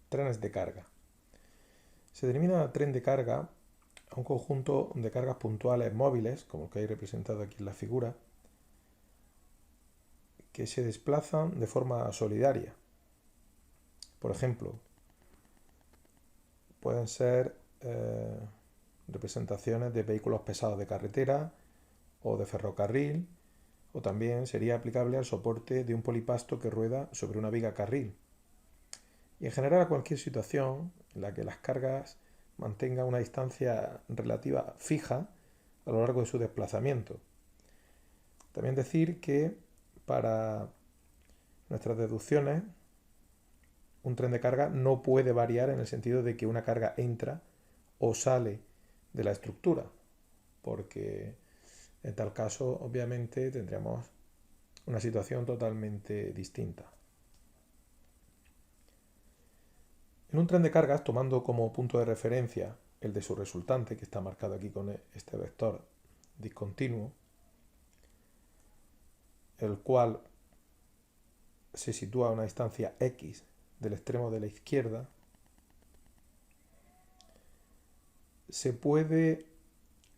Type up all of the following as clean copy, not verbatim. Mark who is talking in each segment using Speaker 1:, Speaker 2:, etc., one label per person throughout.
Speaker 1: Trenes de carga. Se denomina tren de carga a un conjunto de cargas puntuales móviles, como el que hay representado aquí en la figura, que se desplazan de forma solidaria. Por ejemplo, pueden ser representaciones de vehículos pesados de carretera o de ferrocarril, o también sería aplicable al soporte de un polipasto que rueda sobre una viga carril. Y en general a cualquier situación en la que las cargas mantengan una distancia relativa fija a lo largo de su desplazamiento. También decir que para nuestras deducciones un tren de carga no puede variar en el sentido de que una carga entra o sale de la estructura, porque en tal caso obviamente tendríamos una situación totalmente distinta. En un tren de cargas, tomando como punto de referencia el de su resultante, que está marcado aquí con este vector discontinuo, el cual se sitúa a una distancia x del extremo de la izquierda, se puede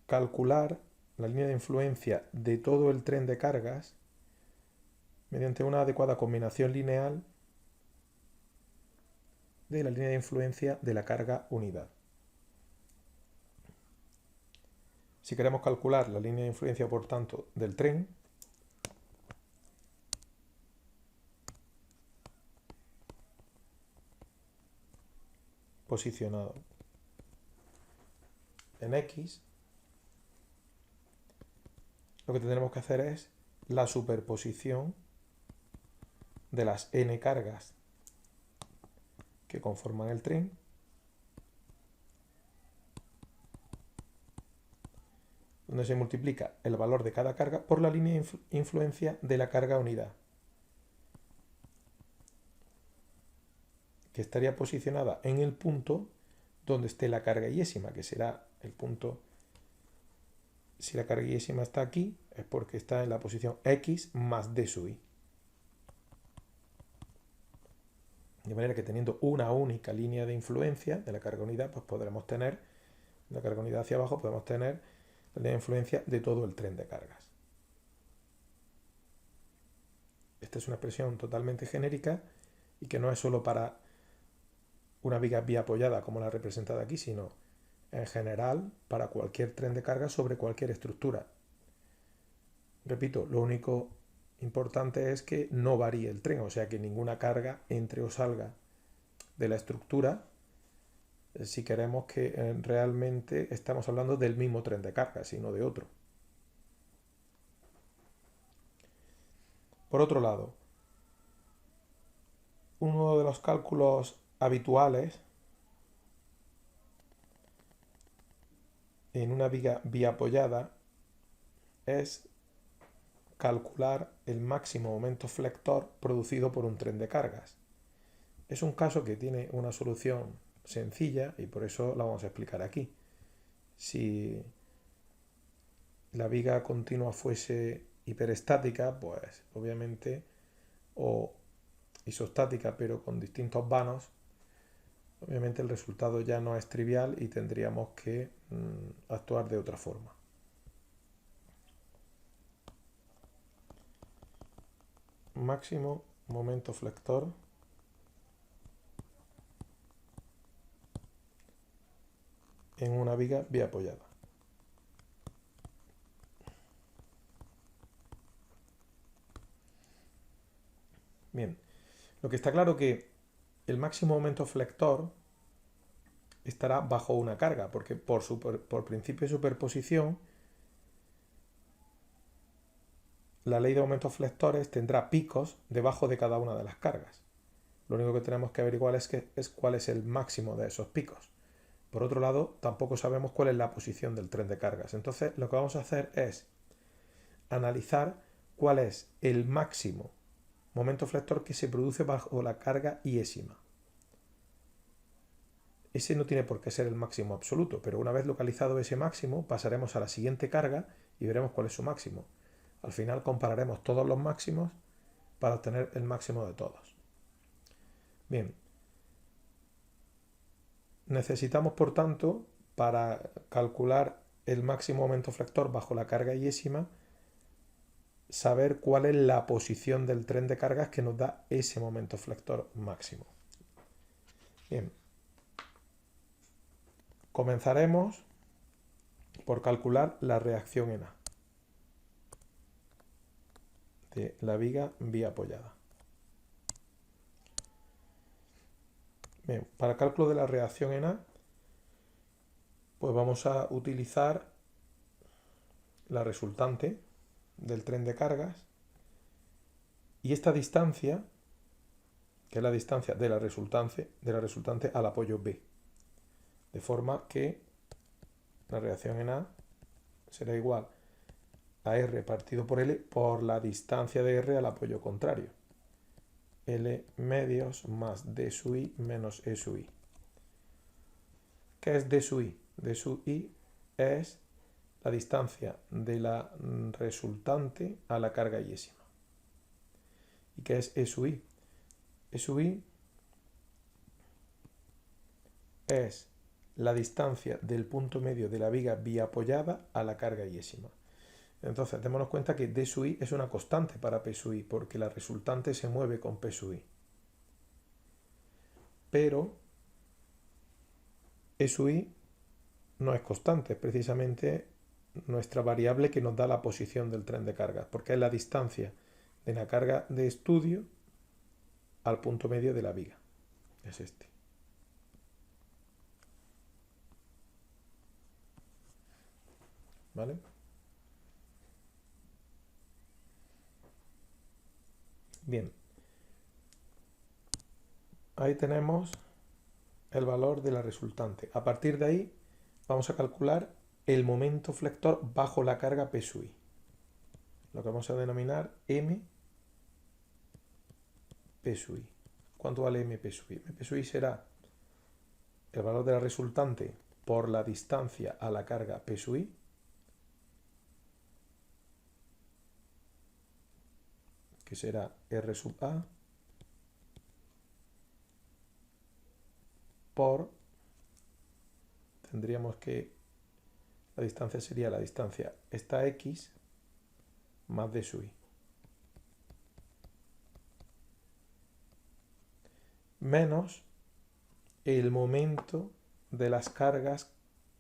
Speaker 1: calcular la línea de influencia de todo el tren de cargas mediante una adecuada combinación lineal de la línea de influencia de la carga unidad. Si queremos calcular la línea de influencia, por tanto, del tren, posicionado en X, lo que tendremos que hacer es la superposición de las n cargas que conforman el tren donde se multiplica el valor de cada carga por la línea de influencia de la carga unidad, que estaría posicionada en el punto donde esté la carga yésima, que será el punto. Si la carga yésima está aquí, es porque está en la posición x más d sub i. De manera que teniendo una única línea de influencia de la carga unidad, pues podremos tener, la carga unidad hacia abajo, podemos tener la línea de influencia de todo el tren de cargas. Esta es una expresión totalmente genérica y que no es solo para una viga biapoyada como la representada aquí, sino en general para cualquier tren de carga sobre cualquier estructura. Repito, lo único importante es que no varíe el tren, o sea que ninguna carga entre o salga de la estructura si queremos que realmente estamos hablando del mismo tren de carga, sino de otro. Por otro lado, uno de los cálculos habituales en una viga biapoyada es calcular el máximo momento flector producido por un tren de cargas. Es un caso que tiene una solución sencilla y por eso la vamos a explicar aquí. Si la viga continua fuese hiperestática, pues obviamente, o isostática pero con distintos vanos, obviamente el resultado ya no es trivial y tendríamos que actuar de otra forma. Máximo momento flector en una viga biapoyada. Bien, lo que está claro que el máximo momento flector estará bajo una carga, porque por principio de superposición, la ley de momentos flectores tendrá picos debajo de cada una de las cargas. Lo único que tenemos que averiguar es cuál es el máximo de esos picos. Por otro lado, tampoco sabemos cuál es la posición del tren de cargas. Entonces, lo que vamos a hacer es analizar cuál es el máximo momento flector que se produce bajo la carga iésima. Ese no tiene por qué ser el máximo absoluto, pero una vez localizado ese máximo, pasaremos a la siguiente carga y veremos cuál es su máximo. Al final compararemos todos los máximos para obtener el máximo de todos. Bien, Necesitamos, por tanto, para calcular el máximo momento flector bajo la carga yésima, saber cuál es la posición del tren de cargas que nos da ese momento flector máximo. Bien, comenzaremos por calcular la reacción en A de la viga biapoyada. Bien, para el cálculo de la reacción en A, pues vamos a utilizar la resultante del tren de cargas y esta distancia, que es la distancia de la resultante al apoyo B, de forma que la reacción en A será igual a R partido por L por la distancia de R al apoyo contrario. L medios más D sub I menos E sub I. ¿Qué es D sub I? D sub I es la distancia de la resultante a la carga yésima. ¿Y qué es E sub I? E sub I es la distancia del punto medio de la viga biapoyada a la carga yésima. Entonces, démonos cuenta que D sub I es una constante para P sub I, porque la resultante se mueve con P sub I. Pero E sub I no es constante, es precisamente nuestra variable que nos da la posición del tren de cargas, porque es la distancia de la carga de estudio al punto medio de la viga. Es este. ¿Vale? Bien. Ahí tenemos el valor de la resultante. A partir de ahí vamos a calcular el momento flector bajo la carga P sub I. Lo que vamos a denominar M P sub I. ¿Cuánto vale M P sub I? M P sub I será el valor de la resultante por la distancia a la carga P sub I que será R sub A por, tendríamos que, la distancia sería la distancia esta X más D sub I. Menos el momento de las cargas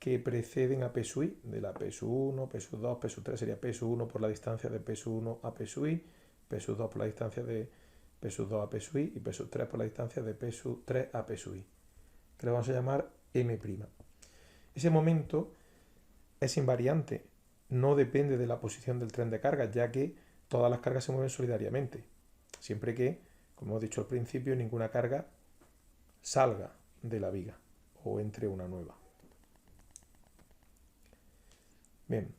Speaker 1: que preceden a P sub I, de la P sub 1, P sub 2, P sub 3, sería P sub 1 por la distancia de P sub 1 a P sub I, P sub 2 por la distancia de P sub 2 a P sub I y P sub 3 por la distancia de P sub 3 a P sub I, que le vamos a llamar M'. Ese momento es invariante, no depende de la posición del tren de cargas, ya que todas las cargas se mueven solidariamente, siempre que, como hemos dicho al principio, ninguna carga salga de la viga o entre una nueva. Bien.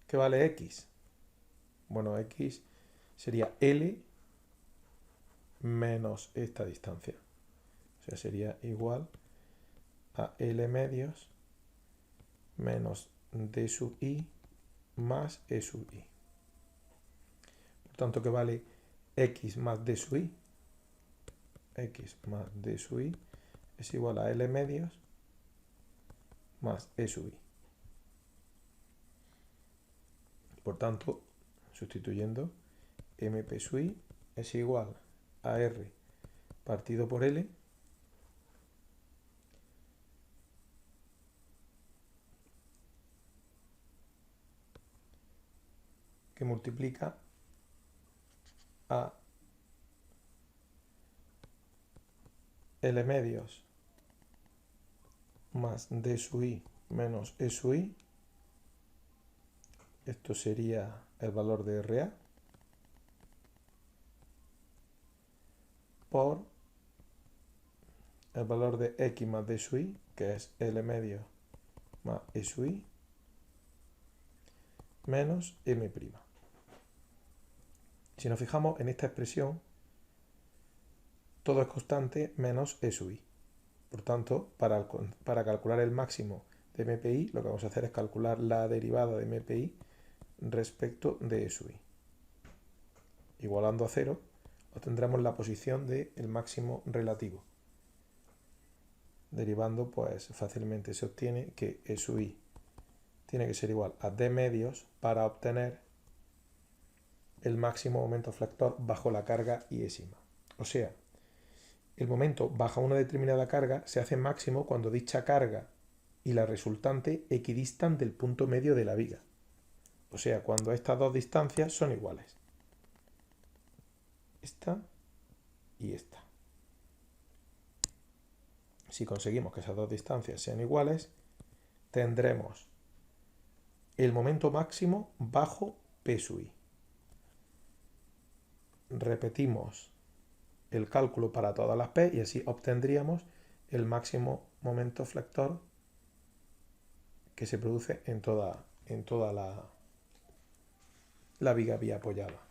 Speaker 1: ¿Qué vale X? Bueno, X sería L menos esta distancia. O sea, sería igual a L medios menos D sub I más E sub I. Por tanto, ¿qué vale X más D sub I? X más D sub I es igual a L medios más E sub I. Por tanto, sustituyendo, MP sub I es igual a R partido por L que multiplica a L medios más D sub I menos E sub I. Esto sería el valor de RA por el valor de X más D sub I, que es L medio más E sub I, menos M'. Si nos fijamos en esta expresión, todo es constante menos E sub I. Por tanto, para calcular el máximo de MPI, lo que vamos a hacer es calcular la derivada de MPI respecto de E sub I. Igualando a 0, obtendremos la posición del máximo relativo. Derivando, pues fácilmente se obtiene que E sub i tiene que ser igual a D medios para obtener el máximo momento flector bajo la carga iésima. O sea, el momento bajo una determinada carga se hace máximo cuando dicha carga y la resultante equidistan del punto medio de la viga. O sea, cuando estas dos distancias son iguales. Esta y esta. Si conseguimos que esas dos distancias sean iguales, tendremos el momento máximo bajo P sub i. Repetimos el cálculo para todas las P y así obtendríamos el máximo momento flector que se produce en toda la viga biapoyada.